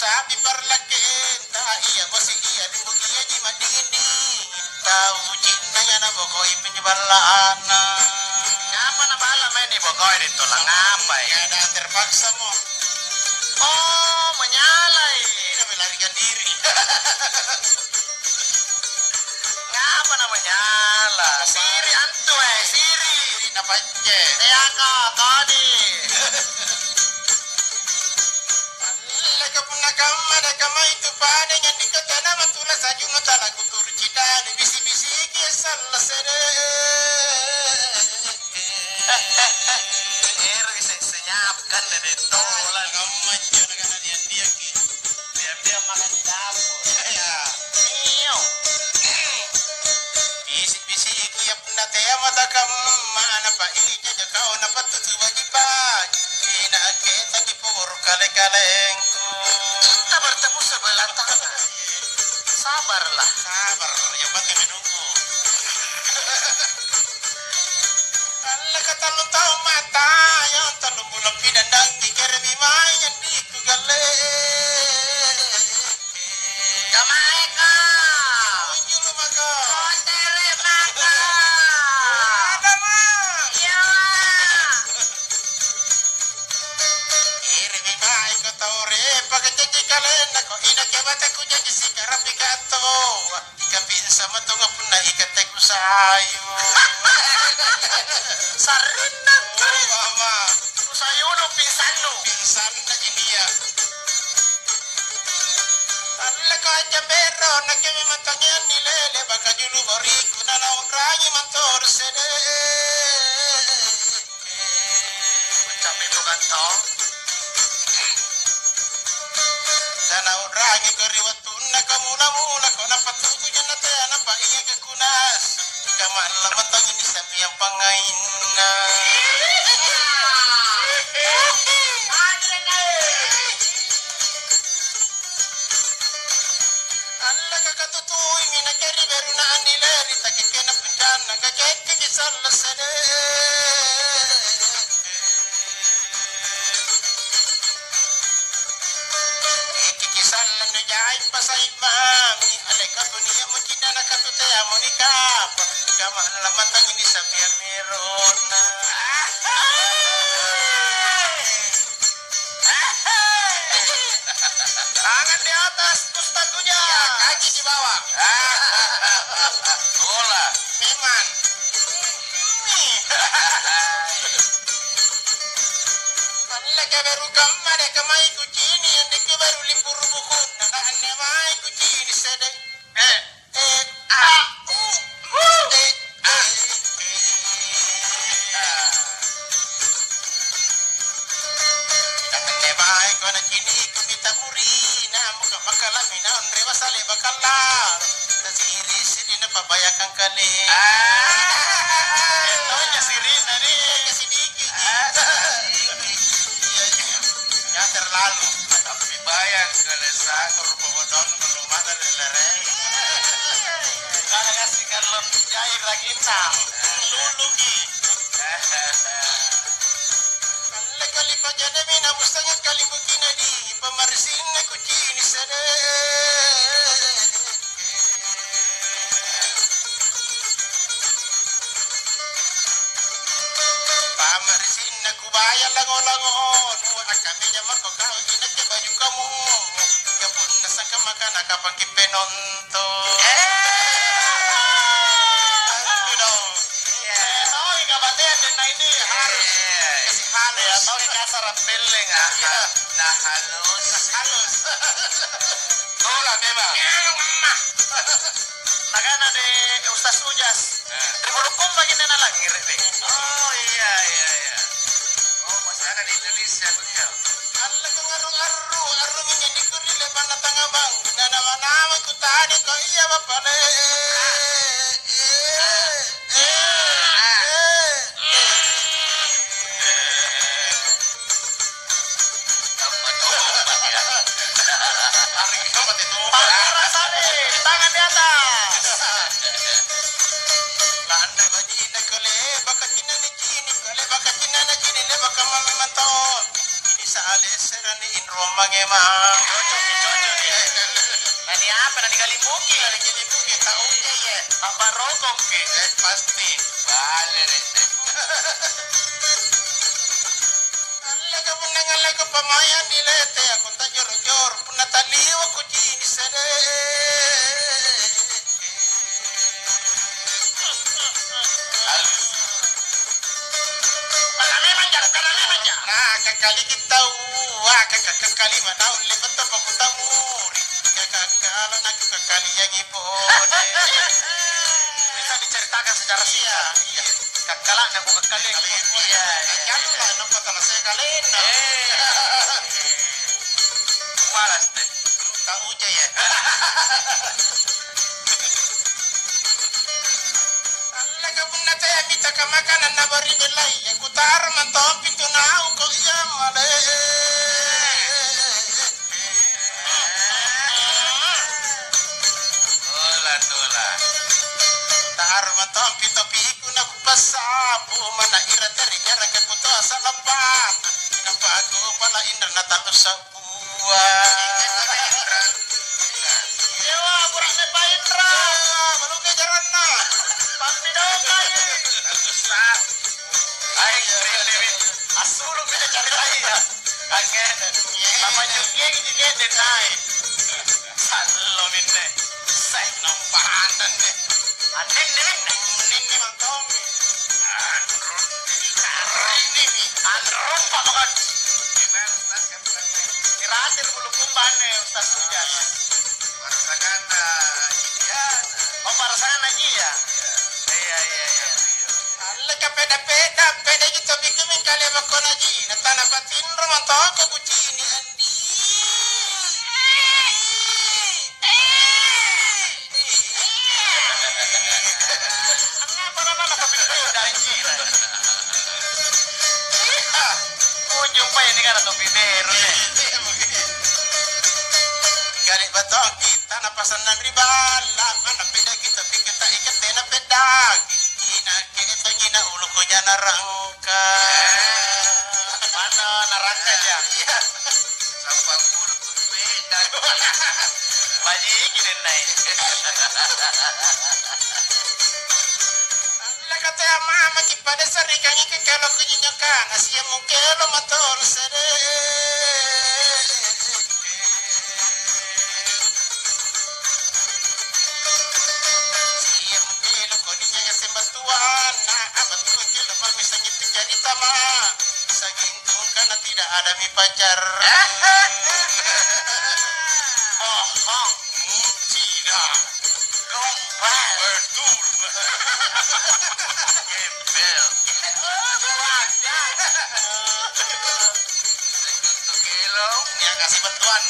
sabi parlaken ta iya bosi iya rimbo iya di madini tahu jinanya na bokoy penyebalaan Ngapa na malam ini bokoy dito lang ngapa ya ada terpaksa mo Oh, menyalai. ini melarikan diri Ngapa na menyala? Siri antu siri. diri na panje Eyaka tadi. Lega puna kama da kama itu pada yang dikata nama tulah sajungu tala kutur cita bisi-bisi kisah lesere Senyapkan dari tolan. Kamu jangan karena dia ki Dia makan di dapur. ya Iyo. bisi-bisi kia puna teh mata kamu mana pak ini jaga kau dapat tutu bagi pak kina kita di pur kale-kalengku Kita bertemu sebelah tangan. Sabarlah. sabar yang penting menunggu Allah kata lu tahu mata yang terlalu bulan pidandang dikeremi main di kugale Jamaika. Unjul maka Hotel maka. ada mah Iya. kiremi main kau tahu re pakai janji kalian nak ina kebata ku janji si karapi kato ika pinsa matunga puna ika teku sayu Sarina keren. mama Sayuno pisano. pingsan aja dia Allah kau aja bero nak kami matangnya nilele baka dulu boriku dan orang mantor sede Cabai bukan tol. dan orang keriwatun nak mula-mula kau dapat tuju janate napa iya ke kunas jika malam matang ini sapi yang pangaina Allah kakak tutui mina keri baru na anileri tak kena penjana kakek kisah lesede iki kisah lana jai pasai mami ale katu niya mo kinana katu te amonika kama lamatan ini sampai merona Tangan di atas, terus tatunya. kaki di bawah Bola. memang Allah ke baru kamar kamai kucini yang dek baru limpur buku nana ane mai kucini sedai ane mai kona kini kumita purina muka makalah mina andre basale bakala tasiri sini na pabayakan kali Etonya sirina nih. sedikit ya terlalu Tapi bayang kelesaan. rupa bodon belum ada lereng Ada kasih kalau jair lagi hitam. lulu ki alle kali pajana mina mustanya kali bukina di pemarsin kucini sede pamarsin kubaya lango-lango akaminya mako kau ina ke baju kamu ya pun nasangka makan akapaki penonton Tahu nggak batin na ini harus kasih halus ya. Tahu kasar feeling ah. Nah halus. bola bebas Nagana de Ustaz Ujas. Triburukum lagi na lang ngiri. Oh iya. Oh masih ada di Indonesia beliau. Allah kengaru-ngaru aru menjadi kurile pada tangga bang nama-nama ku tadi kau iya bapak le Tangan di atas. Landa baji ina kole baka tina ni kini kole baka tina na kini le baka mami manton ini saale serani in romang emang pernah ningali muki. Jadi mungkin tahu ya. Apa rokok ke? Pasti. Bale rete. Alaga punangalaga pamayan nilete aku tak jor-jor punah taliwa ku jini sede. Nah, kekali kita kekali mana uli betul aku tahu. Kekali nak kekali yang ibone. Bisa diceritakan secara singkat. Iya. Kakala na buka kali. Iya. Janganlah nampak tanah saya kalian. Malas deh. Tahu aja ya. Allah kabunna taya minta ke makanan na bari belai. Aku tar mantap itu nau kau iya male. Tola. Tar mantap itu piku na kupasabu mana ira dari nyara ke kuto asal lepat. Kenapa aku pala indra na talu sabua. Dewa, kurang ne Indra. Baru kejaran na. Pampidokan. Susah. Ay, rin. Asulong kita cari lagi ya. Kangen. Sama nyuknya gini dia denai. Salo minne. Say, Nampahan deh. anin nih. Ini mantap. Andrun. Ini nih. Andrun patokan. Gimana Ustaz? Kiratir bulu kumbane Ustaz Sujas. Merasakan Indian. Oh, parasangan lagi ya? Iya. Allah ka peda kita bikin kali bakon aji. Natana batin romanto ko kucini andi. Apa kapit ko yung danjira? Ujung pa yan nga na to, bibero eh. Kali batong kita napasan ng ribala. Mana peda kita bikin tak ikat na pedag. Gina ulo ko dyan narangka. Mana narangka ya? Sampang ulo ko peda. Balikin na eh. Allah kata mama kipada sari kangi ke kalau kunyikan asia mungkelo motor sere. Sia mungkelo kodinya ya sembatuan nah abad mungkelo misalnya terjadi tama sagintung karena tidak ada mi pacar. Bohong. Tidak. Gombal. Betul. Gembel. Segundo kilo. Dia kasih bantuan.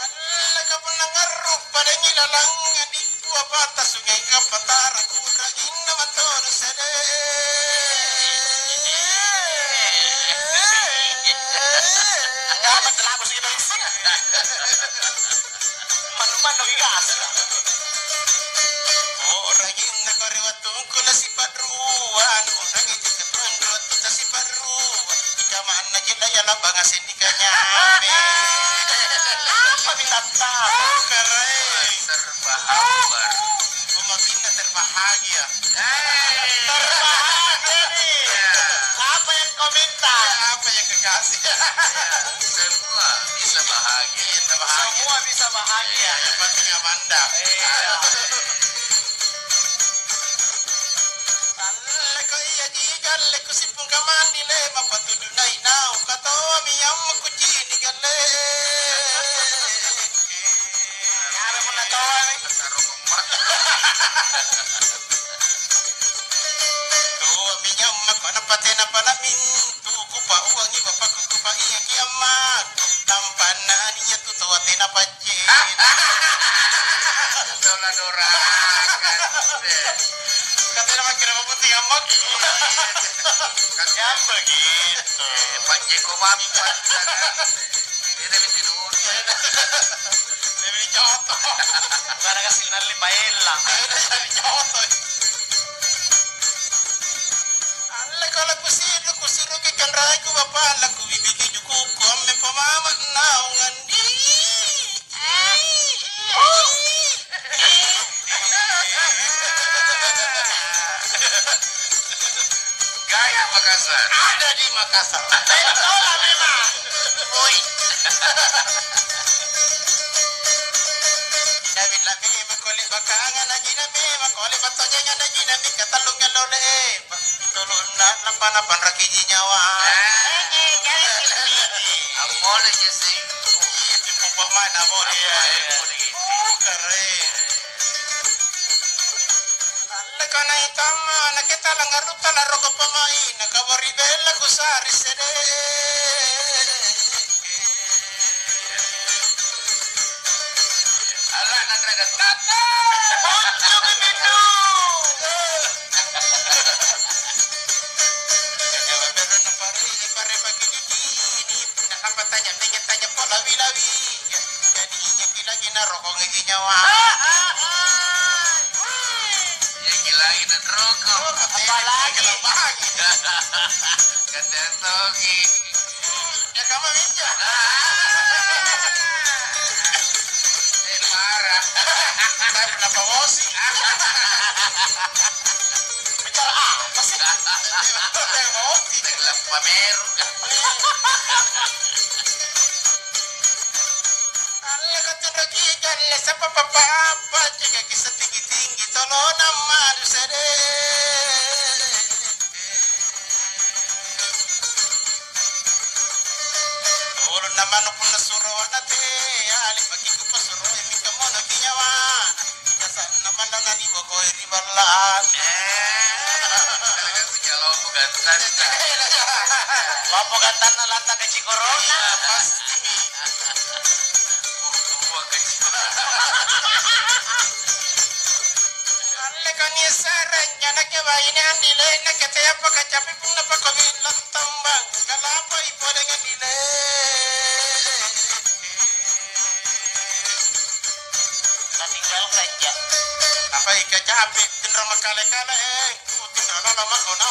Allah ka pun ngaruk pada ngilalang di gua batas sungai Kapatar ku ragin na motor sede. Dapat telapos kita ising. Manu-manu igas. Oh ragin na kariwatung kula si padruan. Unang iti katundot kita si padruan. Ikaman na kita yalabang asin di kanyabe. Apa minta tahu? Karay. Terbahagia. Kumabin na terbahagia. Terbahagia nih. Apa yang kau minta? Apa yang kekasih? Semua bisa bahagia. Semua bisa bahagia. Yang penting Amanda. Allah ko iya jigal ko sipung kamandi le mapatudunay now kato mi yang ko jini galle. Kaya mo na tawa nih. Tuwa mi yang makona patena panamin tu ko pa uang iba pa ko pa iya kiamat. Tampana niya tutuwa tena paje. Dola dora. Katanya makin putih amak. Kan begitu. Panjeko mapat. Ini mesti dulu. Lebih jotoh. Bukan kasih nali paella. Jadi jotoh. Allah kalau kusiru kikan ragu bapak laku bibi juku ame pamama naungan di. Makassar. Ada di Makassar. Tola memang. Boy. David labi makoli bakanga na ginabi makoli batonya na ginabi katalong galole. Tulon na lapan rakiji nyawa. Amole jesi. Itu pemain amole. Keren. Kana itama nakita lang aruta na roko pamain nakabari bela kusari sede. Ala nagraga tata. Yung binu. Kaya meron ng pare pagkikini nakapatanya tanya po lawi-lawi. Jadi yung kilagi na roko ngiginyawa. Lagi na droko. Apalagi ng bahagi. Katetogi. Ya kama minja. Marah. Saya pernah promosi. Bicara apa sih? Promosi. Naglang pameru ka. Allah kata lagi jalan siapa apa jaga kisah tinggi tolong nama sede. Tolong nama nu pun suruh nate ali bagi ku pasuro mi kamono kinyawa. Kasan nama nani bogo ribalan. Talaga sige lobo gantan. Lobo gantan na lata kay Corona. Pasti. Buwa ka siya. Alle kani saranya nagkabayin ang dile nagkataya pa kacapi pung napakawin lang tambang kalapay po dengan dile. Natinggal saja. Apa ika capi tinra makale-kale tinra lama ko na